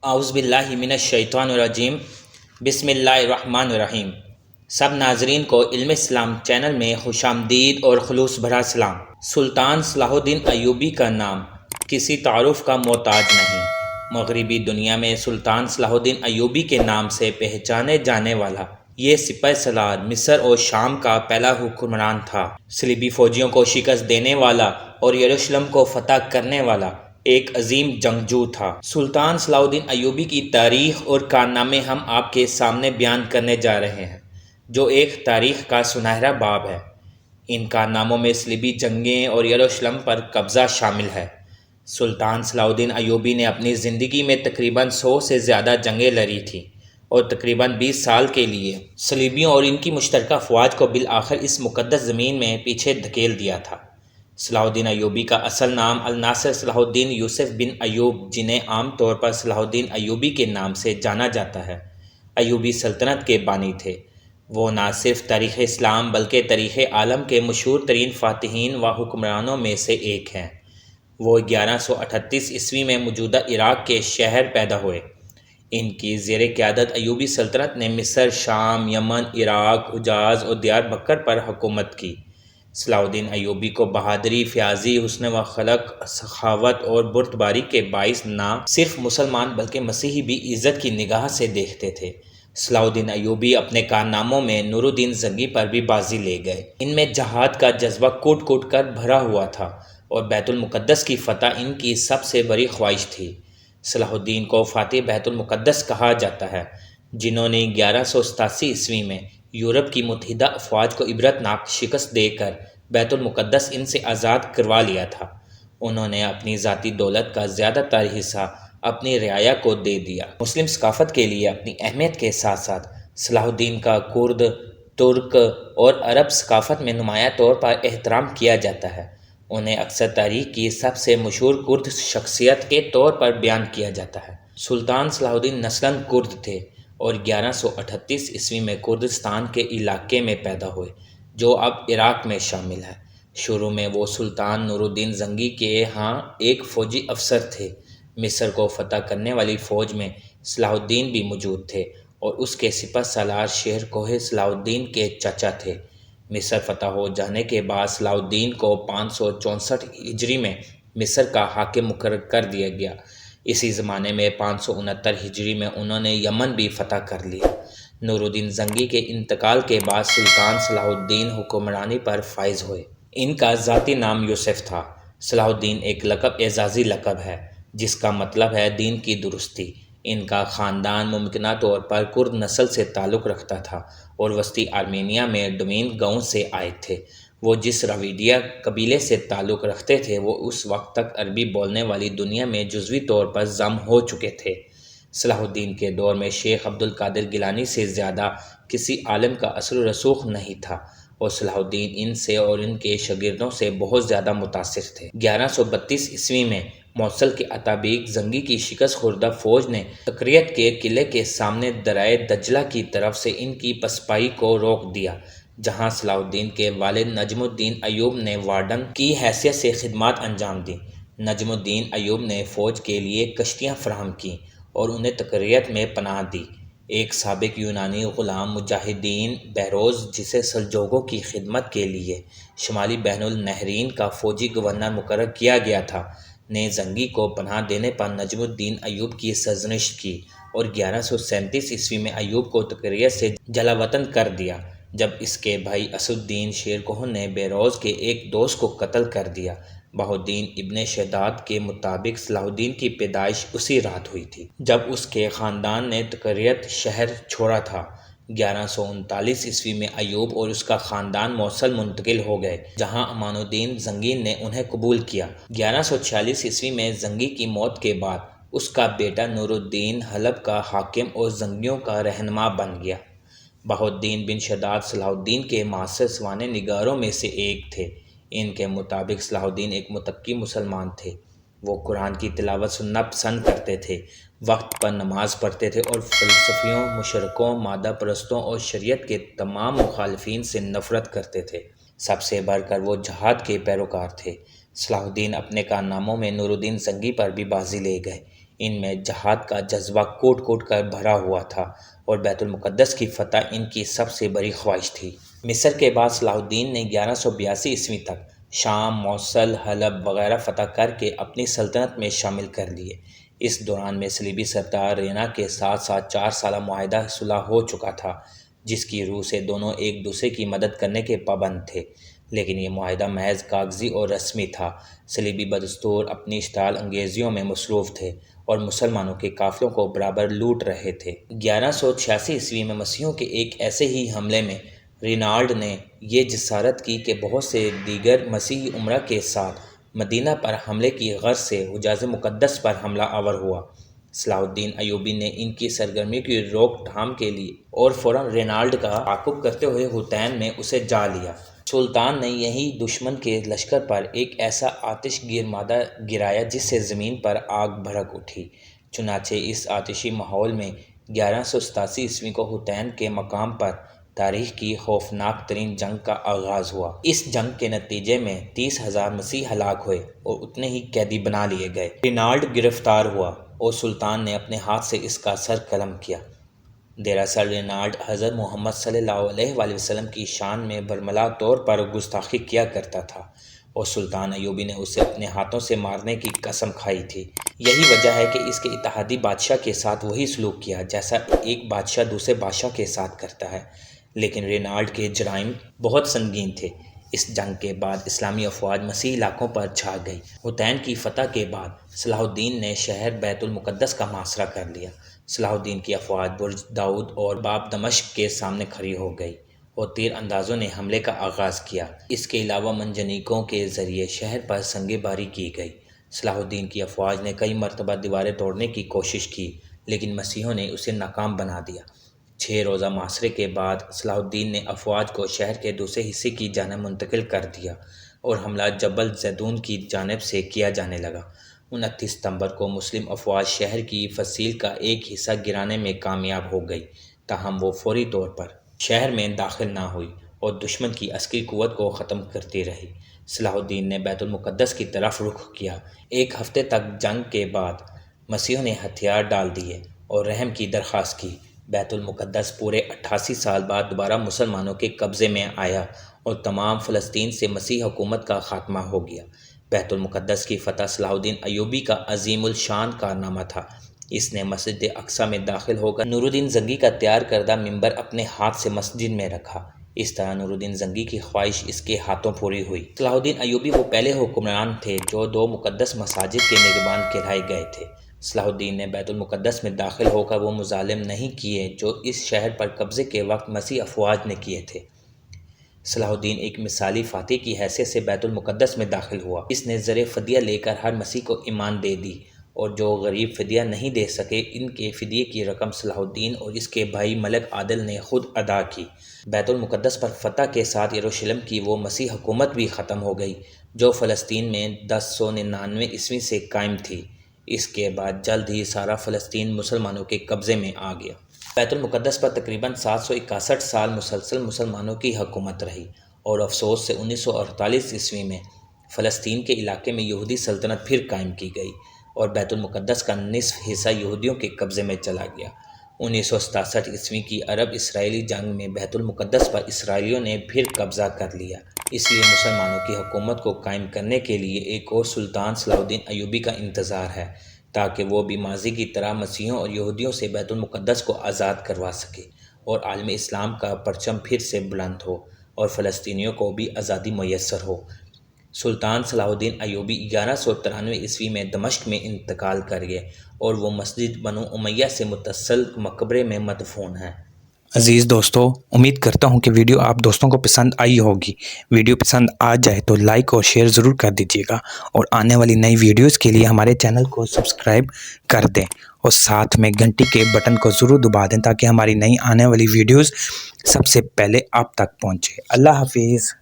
اعوذ باللہ من الشیطان الرجیم بسم اللہ الرحمن الرحیم۔ سب ناظرین کو علم اسلام چینل میں خوش آمدید اور خلوص بھرا سلام۔ سلطان صلاح الدین ایوبی کا نام کسی تعارف کا محتاج نہیں۔ مغربی دنیا میں سلطان صلاح الدین ایوبی کے نام سے پہچانے جانے والا یہ سپہ سالار مصر اور شام کا پہلا حکمران تھا۔ صلیبی فوجیوں کو شکست دینے والا اور یروشلم کو فتح کرنے والا ایک عظیم جنگجو تھا۔ سلطان صلاح الدین ایوبی کی تاریخ اور کارنامے ہم آپ کے سامنے بیان کرنے جا رہے ہیں، جو ایک تاریخ کا سنہرا باب ہے۔ ان کارناموں میں صلیبی جنگیں اور یروشلم پر قبضہ شامل ہے۔ سلطان صلاح الدین ایوبی نے اپنی زندگی میں تقریباً 100 سے زیادہ جنگیں لڑی تھیں اور تقریباً 20 سال کے لیے صلیبیوں اور ان کی مشترکہ افواج کو بالآخر اس مقدس زمین میں پیچھے دھکیل دیا تھا۔ صلاح الدین ایوبی کا اصل نام الناصر صلاح الدین یوسف بن ایوب، جنہیں عام طور پر صلاح الدین ایوبی کے نام سے جانا جاتا ہے، ایوبی سلطنت کے بانی تھے۔ وہ نہ صرف تاریخ اسلام بلکہ تاریخ عالم کے مشہور ترین فاتحین و حکمرانوں میں سے ایک ہیں۔ وہ 1138 عیسوی میں موجودہ عراق کے شہر پیدا ہوئے۔ ان کی زیر قیادت ایوبی سلطنت نے مصر، شام، یمن، عراق، حجاز اور دیار بکر پر حکومت کی۔ صلاح الدین ایوبی کو بہادری، فیاضی، حسن و خلق، سخاوت اور بردباری کے باعث نہ صرف مسلمان بلکہ مسیحی بھی عزت کی نگاہ سے دیکھتے تھے۔ صلاح الدین ایوبی اپنے کارناموں میں نور الدین زنگی پر بھی بازی لے گئے۔ ان میں جہاد کا جذبہ کوٹ کوٹ کر بھرا ہوا تھا اور بیت المقدس کی فتح ان کی سب سے بڑی خواہش تھی۔ صلاح الدین کو فاتح بیت المقدس کہا جاتا ہے، جنہوں نے 1187 عیسوی میں یورپ کی متحدہ افواج کو عبرتناک شکست دے کر بیت المقدس ان سے آزاد کروا لیا تھا۔ انہوں نے اپنی ذاتی دولت کا زیادہ تر حصہ اپنی رعایا کو دے دیا۔ مسلم ثقافت کے لیے اپنی اہمیت کے ساتھ ساتھ صلاح الدین کا کرد، ترک اور عرب ثقافت میں نمایاں طور پر احترام کیا جاتا ہے۔ انہیں اکثر تاریخ کی سب سے مشہور کرد شخصیت کے طور پر بیان کیا جاتا ہے۔ سلطان صلاح الدین نسلاً کرد تھے اور 1138 عیسوی میں کردستان کے علاقے میں پیدا ہوئے، جو اب عراق میں شامل ہے۔ شروع میں وہ سلطان نور الدین زنگی کے ہاں ایک فوجی افسر تھے۔ مصر کو فتح کرنے والی فوج میں صلاح الدین بھی موجود تھے اور اس کے سپہ سالار شیر کوہ صلاح الدین کے چچا تھے۔ مصر فتح ہو جانے کے بعد صلاح الدین کو 564 ہجری میں مصر کا حاکم مقرر کر دیا گیا۔ اسی زمانے میں 569 ہجری میں انہوں نے یمن بھی فتح کر لیا۔ نور الدین زنگی کے انتقال کے بعد سلطان صلاح الدین حکمرانی پر فائز ہوئے۔ ان کا ذاتی نام یوسف تھا۔ صلاح الدین ایک لقب اعزازی لقب ہے، جس کا مطلب ہے دین کی درستی۔ ان کا خاندان ممکنہ طور پر کرد نسل سے تعلق رکھتا تھا اور وسطی آرمینیا میں ڈومین گاؤں سے آئے تھے۔ وہ جس راویڈیا قبیلے سے تعلق رکھتے تھے، وہ اس وقت تک عربی بولنے والی دنیا میں جزوی طور پر ضم ہو چکے تھے۔ صلاح الدین کے دور میں شیخ عبد القادر گیلانی سے زیادہ کسی عالم کا اثر و رسوخ نہیں تھا اور صلاح الدین ان سے اور ان کے شاگردوں سے بہت زیادہ متاثر تھے۔ 1132 عیسوی میں موصل کے اطابق زنگی کی شکست خوردہ فوج نے تکریت کے قلعے کے سامنے دریائے دجلہ کی طرف سے ان کی پسپائی کو روک دیا، جہاں صلاح الدین کے والد نجم الدین ایوب نے وارڈن کی حیثیت سے خدمات انجام دیں۔ نجم الدین ایوب نے فوج کے لیے کشتیاں فراہم کیں اور انہیں تکریت میں پناہ دی۔ ایک سابق یونانی غلام مجاہدین بہروز، جسے سلجوقوں کی خدمت کے لیے شمالی بحر النہرین کا فوجی گورنر مقرر کیا گیا تھا، نے زنگی کو پناہ دینے پر نجم الدین ایوب کی سرزنش کی اور 1137 عیسوی میں ایوب کو تکریت سے جلا وطن کر دیا، جب اس کے بھائی اسد الدین شیر کوہ نے بہروز کے ایک دوست کو قتل کر دیا۔ بہاؤالدین ابن شداد کے مطابق صلاح الدین کی پیدائش اسی رات ہوئی تھی جب اس کے خاندان نے تکریت شہر چھوڑا تھا۔ 1139 عیسوی میں ایوب اور اس کا خاندان موصل منتقل ہو گئے، جہاں امان الدین زنگی نے انہیں قبول کیا۔ 1146 عیسوی میں زنگی کی موت کے بعد اس کا بیٹا نور الدین حلب کا حاکم اور زنگیوں کا رہنما بن گیا۔ بہاؤالدین بن شداد صلاح الدین کے معاصر سوانح نگاروں میں سے ایک تھے۔ ان کے مطابق صلاح الدین ایک متقی مسلمان تھے۔ وہ قرآن کی تلاوت سننا پسند کرتے تھے، وقت پر نماز پڑھتے تھے اور فلسفیوں، مشرکوں، مادہ پرستوں اور شریعت کے تمام مخالفین سے نفرت کرتے تھے۔ سب سے بڑھ کر وہ جہاد کے پیروکار تھے۔ صلاح الدین اپنے کارناموں میں نور الدین زنگی پر بھی بازی لے گئے۔ ان میں جہاد کا جذبہ کوٹ کوٹ کر بھرا ہوا تھا اور بیت المقدس کی فتح ان کی سب سے بڑی خواہش تھی۔ مصر کے بعد صلاح الدین نے 1182 عیسوی تک شام، موصل، حلب وغیرہ فتح کر کے اپنی سلطنت میں شامل کر لیے۔ اس دوران میں صلیبی سردار رینا کے ساتھ 4 سالہ معاہدہ صلح ہو چکا تھا، جس کی روح سے دونوں ایک دوسرے کی مدد کرنے کے پابند تھے، لیکن یہ معاہدہ محض کاغذی اور رسمی تھا۔ صلیبی بدستور اپنی اشتعال انگیزیوں میں مصروف تھے اور مسلمانوں کے قافلوں کو برابر لوٹ رہے تھے۔ 1186 عیسوی میں مسیحیوں کے ایک ایسے ہی حملے میں رینالڈ نے یہ جسارت کی کہ بہت سے دیگر مسیحی امراء کے ساتھ مدینہ پر حملے کی غرض سے حجاز مقدس پر حملہ آور ہوا۔ صلاح الدین ایوبی نے ان کی سرگرمی کی روک تھام کے لیے اور فوراً رینالڈ کا تعاقب کرتے ہوئے حطین میں اسے جا لیا۔ سلطان نے یہی دشمن کے لشکر پر ایک ایسا آتش گیر مادہ گرایا جس سے زمین پر آگ بھڑک اٹھی۔ چنانچہ اس آتشی ماحول میں 1187 عیسوی کو حطین کے مقام پر تاریخ کی خوفناک ترین جنگ کا آغاز ہوا۔ اس جنگ کے نتیجے میں 30,000 مسیحی ہلاک ہوئے اور اتنے ہی قیدی بنا لیے گئے۔ رینالڈ گرفتار ہوا اور سلطان نے اپنے ہاتھ سے اس کا سر قلم کیا۔ دراصل رینالڈ حضرت محمد صلی اللہ علیہ وآلہ وسلم کی شان میں برملا طور پر گستاخی کیا کرتا تھا اور سلطان ایوبی نے اسے اپنے ہاتھوں سے مارنے کی قسم کھائی تھی۔ یہی وجہ ہے کہ اس کے اتحادی بادشاہ کے ساتھ وہی سلوک کیا جیسا ایک بادشاہ دوسرے بادشاہ کے ساتھ کرتا ہے، لیکن رینالڈ کے جرائم بہت سنگین تھے۔ اس جنگ کے بعد اسلامی افواج مسیحی علاقوں پر چھا گئی۔ حطین کی فتح کے بعد صلاح الدین نے شہر بیت المقدس کا محاصرہ کر لیا۔ صلاح الدین کی افواج برج داؤد اور باب دمشق کے سامنے کھڑی ہو گئی اور تیر اندازوں نے حملے کا آغاز کیا۔ اس کے علاوہ منجنیقوں کے ذریعے شہر پر سنگ باری کی گئی۔ صلاح الدین کی افواج نے کئی مرتبہ دیواریں توڑنے کی کوشش کی، لیکن مسیحیوں نے اسے ناکام بنا دیا۔ 6 روزہ محاصرے کے بعد صلاح الدین نے افواج کو شہر کے دوسرے حصے کی جانب منتقل کر دیا اور حملہ جبل زیتون کی جانب سے کیا جانے لگا۔ 29 ستمبر کو مسلم افواج شہر کی فصیل کا ایک حصہ گرانے میں کامیاب ہو گئی، تاہم وہ فوری طور پر شہر میں داخل نہ ہوئی اور دشمن کی عسکری قوت کو ختم کرتی رہی۔ صلاح الدین نے بیت المقدس کی طرف رخ کیا۔ 1 ہفتے تک جنگ کے بعد مسیحیوں نے ہتھیار ڈال دیے اور رحم کی درخواست کی۔ بیت المقدس پورے 88 سال بعد دوبارہ مسلمانوں کے قبضے میں آیا اور تمام فلسطین سے مسیحی حکومت کا خاتمہ ہو گیا۔ بیت المقدس کی فتح صلاح الدین ایوبی کا عظیم الشان کارنامہ تھا۔ اس نے مسجد اقصیٰ میں داخل ہو کر نور الدین زنگی کا تیار کردہ منبر اپنے ہاتھ سے مسجد میں رکھا۔ اس طرح نور الدین زنگی کی خواہش اس کے ہاتھوں پوری ہوئی۔ صلاح الدین ایوبی وہ پہلے حکمران تھے جو 2 مقدس مساجد کے نگہبان کہلائے گئے تھے۔ صلاح الدین نے بیت المقدس میں داخل ہو کر وہ مظالم نہیں کیے جو اس شہر پر قبضے کے وقت مسیحی افواج نے کیے تھے۔ صلاح الدین ایک مثالی فاتح کی حیثیت سے بیت المقدس میں داخل ہوا۔ اس نے زر فدیہ لے کر ہر مسیحی کو ایمان دے دی اور جو غریب فدیہ نہیں دے سکے ان کے فدیے کی رقم صلاح الدین اور اس کے بھائی ملک عادل نے خود ادا کی۔ بیت المقدس پر فتح کے ساتھ یروشلم کی وہ مسیحی حکومت بھی ختم ہو گئی جو فلسطین میں 1099 عیسوی سے قائم تھی۔ اس کے بعد جلد ہی سارا فلسطین مسلمانوں کے قبضے میں آ گیا۔ بیت المقدس پر تقریباً 761 سال مسلسل مسلمانوں کی حکومت رہی اور افسوس سے 1948 عیسوی میں فلسطین کے علاقے میں یہودی سلطنت پھر قائم کی گئی اور بیت المقدس کا نصف حصہ یہودیوں کے قبضے میں چلا گیا۔ 1967 عیسوی کی عرب اسرائیلی جنگ میں بیت المقدس پر اسرائیلیوں نے پھر قبضہ کر لیا۔ اس لیے مسلمانوں کی حکومت کو قائم کرنے کے لیے ایک اور سلطان صلاح الدین ایوبی کا انتظار ہے تاکہ وہ بھی ماضی کی طرح مسیحیوں اور یہودیوں سے بیت المقدس کو آزاد کروا سکے اور عالم اسلام کا پرچم پھر سے بلند ہو اور فلسطینیوں کو بھی آزادی میسر ہو۔ سلطان صلاح الدین ایوبی 1193 عیسوی میں دمشق میں انتقال کر گئے اور وہ مسجد بنو امیہ سے متصل مقبرے میں مدفون ہیں۔ عزیز دوستو، امید کرتا ہوں کہ ویڈیو آپ دوستوں کو پسند آئی ہوگی۔ ویڈیو پسند آ جائے تو لائک اور شیئر ضرور کر دیجیے گا اور آنے والی نئی ویڈیوز کے لیے ہمارے چینل کو سبسکرائب کر دیں اور ساتھ میں گھنٹی کے بٹن کو ضرور دبا دیں تاکہ ہماری نئی آنے والی ویڈیوز سب سے پہلے آپ تک پہنچے۔ اللہ حافظ۔